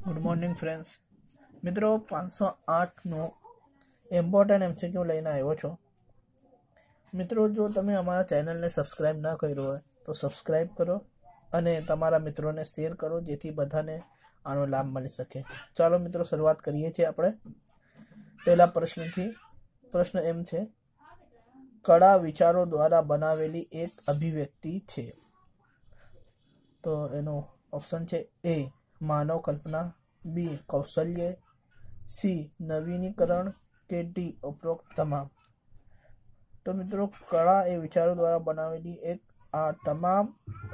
Good morning friends. મિત્રો 508નો important MCQ લઈને આવ્યો છો. મિત્રો જો તમે અમારા ચેનલને સબસ્ક્રાઈબ ના કર્યો હોય તો સબસ્ક્રાઈબ કરો અને તમારા મિત્રોને શેર કરો જેથી બધાને આનો લાભ મળી શકે. ચાલો મિત્રો શરૂઆત કરીએ છીએ આપણે પહેલા પ્રશ્નથી. પ્રશ્ન એમ છે, કળા વિચારો દ્વારા બનાવેલી એક અભિવ્યક્તિ છે. તો એનો ઓપ્શન છે એ માનવ કલ્પના, બી કૌશલ્ય, સી નવીનીકરણ કે ડી ઉપરોક્ત તમામ. તો મિત્રો કળા એ વિચારો દ્વારા બનાવેલી એક આ તમામ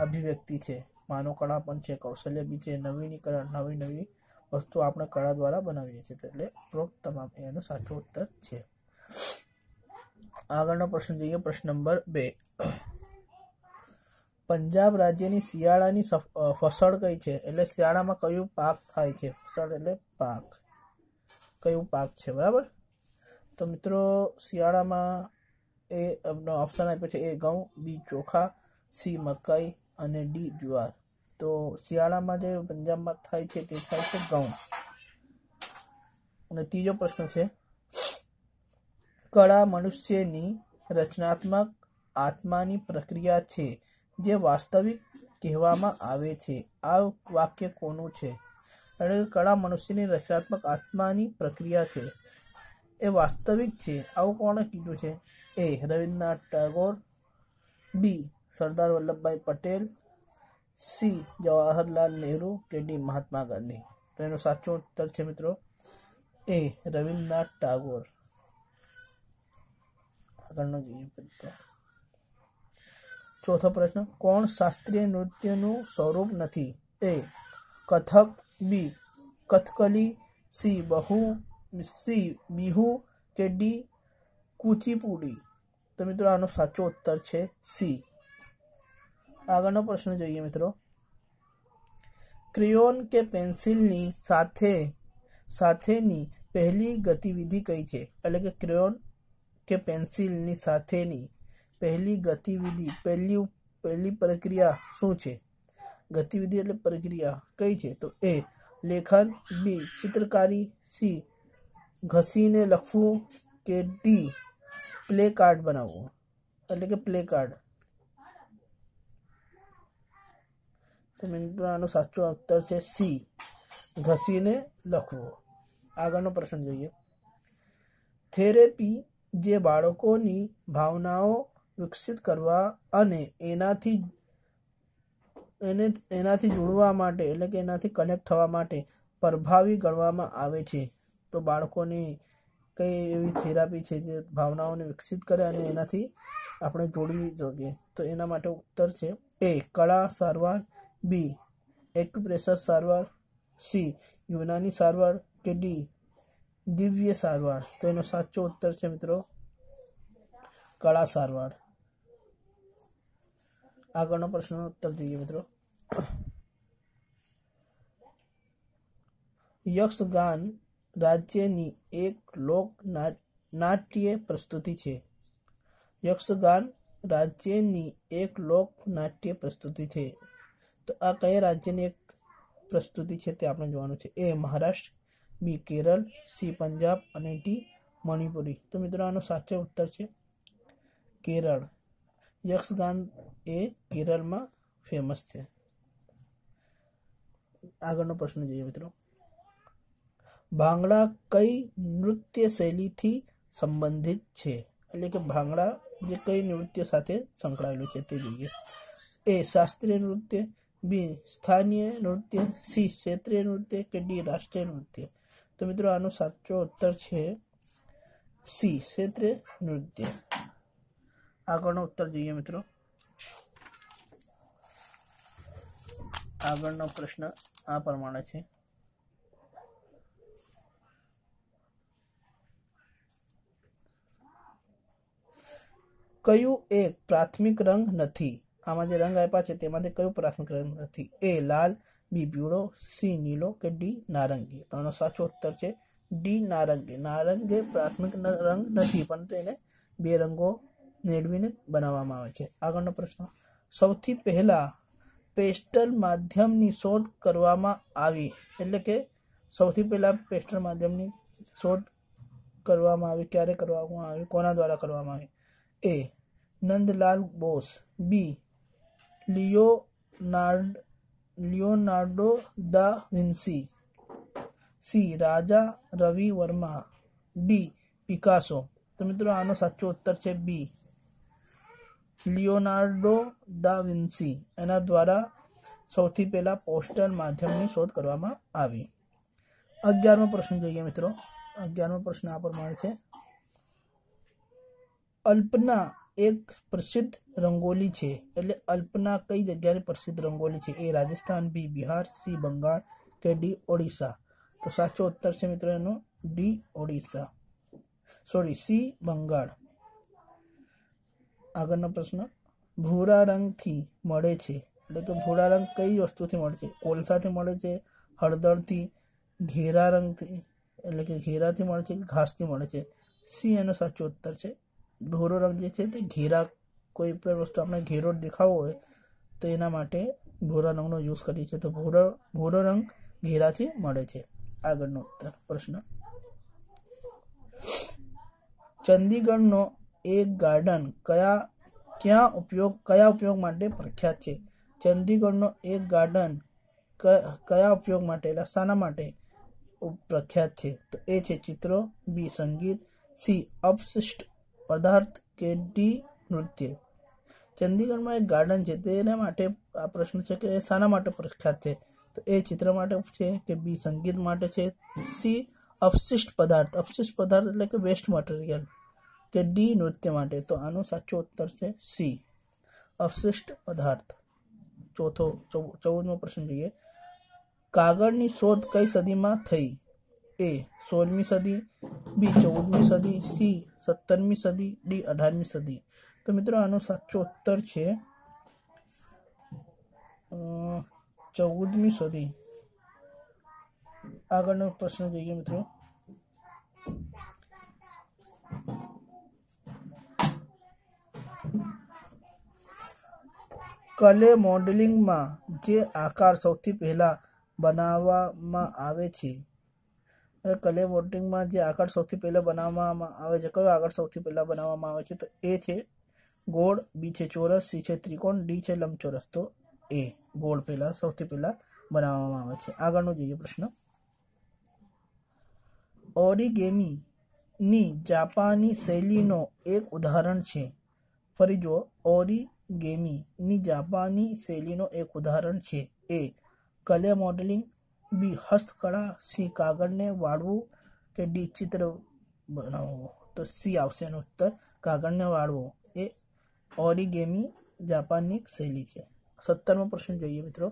અભિવ્યક્તિ છે. માનવ કળા પણ છે, કૌશલ્ય બી છે, નવીનીકરણ નવી વસ્તુ આપણે કળા દ્વારા બનાવીએ છીએ, એટલે ઉપરોક્ત તમામ એનો સાચો ઉત્તર છે. આગળનો પ્રશ્ન જોઈએ. પ્રશ્ન નંબર 2. પંજાબ રાજ્યની શિયાળાની ફસળ કઈ છે? એટલે શિયાળામાં કયું પાક થાય છે? ફસળ એટલે પાક, કયું પાક છે, બરાબર. તો મિત્રો શિયાળામાં એ ઓપ્શન આપ્યો છે, એ ઘઉં, બી ચોખા, સી મકાઈ અને ડી જુવાર. તો શિયાળામાં જે પંજાબમાં થાય છે તે થાય છે ઘઉં. અને ત્રીજો પ્રશ્ન છે, કળા મનુષ્યની રચનાત્મક આત્માની પ્રક્રિયા છે જે વાસ્તવિક કહેવામાં આવે છે. આ વાક્ય કોનું છે? એટલે કળા મનુષ્યની રચનાત્મક આત્માની પ્રક્રિયા છે, એ વાસ્તવિક છે, આવું કોણે કીધું છે? એ રવિન્દ્રનાથ ટાગોર, બી સરદાર વલ્લભભાઈ પટેલ, સી જવાહરલાલ નહેરુ કે ડી મહાત્મા ગાંધી. તો એનો સાચો ઉત્તર છે મિત્રો એ રવિન્દ્રનાથ ટાગોર. આગળનો જોઈએ. ચોથો પ્રશ્ન, કોણ શાસ્ત્રીય નૃત્યનું સ્વરૂપ નથી? એ કથક, બી કથકલી, સી બિહુ કે ડી કુચીપુડી. તો મિત્રો આનો સાચો ઉત્તર છે સી. આગળનો પ્રશ્ન જોઈએ મિત્રો. ક્રેયોન કે પેન્સિલની સાથેની પહેલી ગતિવિધિ કઈ છે? એટલે કે ક્રેયોન કે પેન્સિલની સાથેની પહેલી ગતિવિધિ, પહેલી પ્રક્રિયા શું છે? ગતિવિધિ એટલે પ્રક્રિયા કઈ છે? તો એ લેખન, બી ચિત્રકારી, સી ઘસીને લખવું કે ડી પ્લે કાર્ડ બનાવવું. એટલે કે પ્લે કાર્ડ. તો મિત્રો આનો સાચો ઉત્તર છે સી ઘસીને લખવું. આગળનો પ્રશ્ન જોઈએ. થેરેપી જે બાળકોની ભાવનાઓ વિકસિત કરવા અને એનાથી જોડવા માટે, એટલે કે એનાથી કનેક્ટ થવા માટે પ્રભાવી ગણવામાં આવે છે. તો બાળકોની કઈ એવી થેરાપી છે જે ભાવનાઓને વિકસિત કરે અને એનાથી આપણે જોડી શકીએ? તો એના માટે ઉત્તર છે એ કળા સારવાર, બી એક્યુપ્રેશર સારવાર, સી યુનાની સારવાર કે ડી દિવ્ય સારવાર. તો એનો સાચો ઉત્તર છે મિત્રો કળા સારવાર. આગળનો પ્રશ્નનો ઉત્તર જોઈએ મિત્રો. યક્ષગાન રાજ્યની એક લોક નાટ્ય પ્રસ્તુતિ છે. યક્ષગાન રાજ્યની એક લોક નાટ્ય પ્રસ્તુતિ છે. તો આ કયા રાજ્યની એક પ્રસ્તુતિ છે તે આપણે જોવાનું છે. એ મહારાષ્ટ્ર, બી કેરળ, સી પંજાબ અને ડી મણિપુરી. તો મિત્રો આનો સાચો ઉત્તર છે કેરળ. યક્ષગાન એ કેરળમાં ફેમસ છે. આગળનો પ્રશ્ન જોઈએ મિત્રો. ભાંગડા કઈ નૃત્ય શૈલીથી સંબંધિત છે? એટલે કે ભાંગડા જે કઈ નૃત્ય સાથે સંકળાયેલું છે તે જોઈએ. એ શાસ્ત્રીય નૃત્ય, બી સ્થાનીય નૃત્ય, સી ક્ષેત્રીય નૃત્ય કે ડી રાષ્ટ્રીય નૃત્ય. તો મિત્રો આનો સાચો ઉત્તર છે સી ક્ષેત્રીય નૃત્ય. આગળનો ઉત્તર જોઈએ મિત્રો. આગળનો પ્રશ્ન આ પ્રમાણે છે. કયું એક પ્રાથમિક રંગ નથી? આમાં જે રંગ આપ્યા છે તેમાંથી કયું પ્રાથમિક રંગ નથી? એ લાલ, બી પીળો, સી નીલો કે ડી નારંગી. તો આનો સાચો ઉત્તર છે ડી નારંગી. નારંગી પ્રાથમિક રંગ નથી, પરંતુ એને બે રંગો મેળવીને બનાવવામાં આવે છે. આગળનો પ્રશ્ન. સૌથી પહેલા પેસ્ટલ માધ્યમની શોધ કરવામાં આવી. એટલે કે સૌથી પહેલાં પેસ્ટર માધ્યમની શોધ કરવામાં આવી, ક્યારે કરવામાં આવી, કોના દ્વારા કરવામાં આવી? એ. નંદલાલ બોસ, બી. લિયોનાર્ડો દા વિન્સી, સી. રાજા રવિ વર્મા, ડી. પિકાસો. તો મિત્રો આનો સાચો ઉત્તર છે બી. લિયોનાર્ડો દા વિન્સી, એના દ્વારા સૌથી પહેલા પોસ્ટલ માધ્યમની શોધ કરવામાં આવી. 11મો પ્રશ્ન જોઈએ મિત્રો. 11મો પ્રશ્ન આ પ્રમાણે છે. અલ્પના એક પ્રસિદ્ધ રંગોલી છે, એટલે અલ્પના કઈ જગ્યાની પ્રસિદ્ધ રંગોલી છે? એ. રાજસ્થાન, બી. બિહાર, સી. બંગાળ કે ડી. ઓડિશા. તો સાચો ઉત્તર છે મિત્રો એનો ડી. ઓડિશા, સી. બંગાળ. આગળનો પ્રશ્ન. ભૂરા રંગથી મળે છે, એટલે કે ભૂરા રંગ કઈ વસ્તુથી મળે છે? કોલસાથી મળે છે, હળદરથી, ઘેરા રંગથી એટલે કે ઘેરાથી મળે છે કે ઘાસથી મળે છે? સી એનો સાચો ઉત્તર છે. ભૂરો રંગ જે છે તે ઘેરા, કોઈ પણ વસ્તુ આપણે ઘેરો દેખાવો હોય તો એના માટે ભૂરા રંગનો યુઝ કરીએ છીએ. તો ભૂરો રંગ ઘેરાથી મળે છે. આગળનો ઉત્તર પ્રશ્ન. ચંદીગઢનો એક ગાર્ડન કયા ઉપયોગ માટે પ્રખ્યાત છે? ચંદીગઢનો એક ગાર્ડન કયા ઉપયોગ માટે, એટલે શાના માટે પ્રખ્યાત છે? તો એ છે ચિત્રો, બી. સંગીત, સી. અવશિષ્ટ પદાર્થ કે ડી. નૃત્ય. ચંદીગઢમાં એક ગાર્ડન છે, તેના માટે આ પ્રશ્ન છે કે શાના માટે પ્રખ્યાત છે? તો એ ચિત્ર માટે છે કે બી. સંગીત માટે છે, સી. અવશિષ્ટ પદાર્થ એટલે કે વેસ્ટ મટીરિયલ કે ડી. નૃત્ય માટે. તો આનો સાચો ઉત્તર છે સી. અવશિષ્ટ પદાર્થ. 14મો પ્રશ્ન જોઈએ. કાગળની શોધ કઈ સદીમાં થઈ? એ. 16મી સદી, બી. 14મી સદી, સી. 17મી સદી, ડી. 18મી સદી. તો મિત્રો આનો સાચો ઉત્તર છે 14મી સદી. આગળનો પ્રશ્ન જોઈએ મિત્રો. ક્લે મોલ્ડિંગમાં જે આકાર સૌથી પહેલા બનાવવામાં આવે છે, ક્લે મોલ્ડિંગમાં જે આકાર સૌથી પહેલા બનાવવામાં આવે છે, કયો આકાર સૌથી પહેલા બનાવવામાં આવે છે? તો એ છે ગોળ, બી છે ચોરસ, સી છે ત્રિકોણ, ડી છે લંબચોરસ. તો એ ગોળ સૌથી પહેલા બનાવવામાં આવે છે. આગળનો જોઈએ પ્રશ્ન. ઓરિગેમી ની જાપાની શૈલીનો એક ઉદાહરણ છે. ફરી જુઓ, ઓરિગેમી ની જાપાની શૈલીનો એક ઉદાહરણ છે. એ. ક્લે મોડેલિંગ, બી. હસ્તકળા, સી. કાગળને વાળવું કે ડી. ચિત્ર બનાવવું. તો સી આવશે એનો ઉત્તર, કાગળને વાળવું. એ ઓરિગેમી જાપાનની શૈલી છે. 17મો પ્રશ્ન જોઈએ મિત્રો.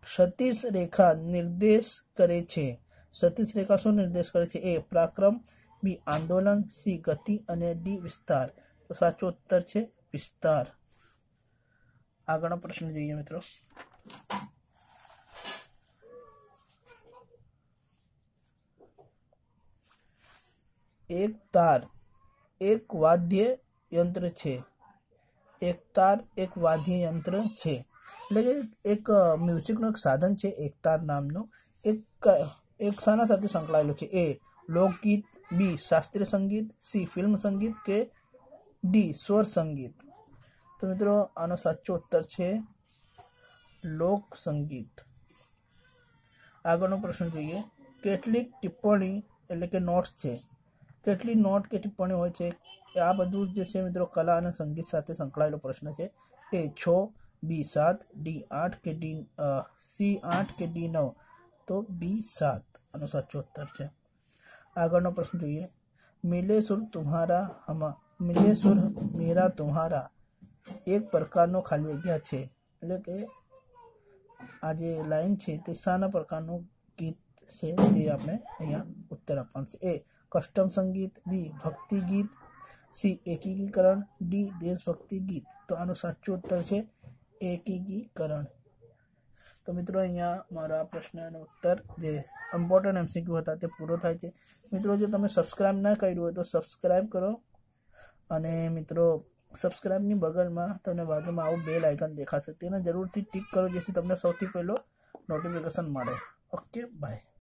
ક્ષિતિજ રેખા નિર્દેશ કરે છે. ક્ષિતિજ રેખા શું નિર્દેશ કરે છે? એ. પરાક્રમ, બી. આંદોલન, સી. ગતિ અને ડી. વિસ્તાર. તો સાચો ઉત્તર છે વિસ્તાર. આગળનો પ્રશ્ન જોઈએ મિત્રો. એક તાર એક વાદ્ય યંત્ર છે. એક તાર એક વાદ્ય યંત્ર છે, એટલે કે એક મ્યુઝિકનું એક સાધન છે એક તાર નામનું. એક શાના સાથે સંકળાયેલું છે? એ. લોકગીત, બી. શાસ્ત્રીય સંગીત, સી. ફિલ્મ સંગીત કે ડી. સ્વર સંગીત. તો મિત્રો આનો સાચો ઉત્તર છે લોક સંગીત. આગળનો પ્રશ્ન જોઈએ. કેટલીક ટિપ્પણી એટલે કે નોટ્સ છે, કેટલી નોટ કે ટિપ્પણી હોય છે? આ બધું જે છે મિત્રો કલા અને સંગીત સાથે સંકળાયેલો પ્રશ્ન છે. એ. 6, બી. 7, ડી. 8 કે ડી. સી. 8 કે ડી. 9. તો બી. 7 આનો સાચો ઉત્તર છે. આગળનો પ્રશ્ન જોઈએ. મિલે સુર મેરા તુમ્હારા એક પ્રકારનો ખાલી જગ્યા છે, એટલે કે આ જે લાઈન છે તે શાના પ્રકારનું ગીત છે તે આપણે અહીંયા ઉત્તર આપવાનું છે. એ. કસ્ટમ સંગીત, બી. ભક્તિ ગીત, સી. એકીકરણ, ડી. દેશભક્તિ ગીત. તો આનો સાચો ઉત્તર છે એકીકરણ. તો મિત્રો અહીંયા મારો આ પ્રશ્નનો ઉત્તર જે ઇમ્પોર્ટન્ટ એમસીક્યુ હતા તે પૂરો થાય છે. મિત્રો જો તમે સબસ્ક્રાઈબ ના કર્યું હોય તો સબસ્ક્રાઈબ કરો, અને મિત્રો સબસ્ક્રાઈબની બગલમાં તમને બાજુમાં આવું બેલ આઇકન દેખાશે, તેને જરૂરથી ટિક કરો જેથી તમને સૌથી પહેલો નોટિફિકેશન મળે. Okay, by.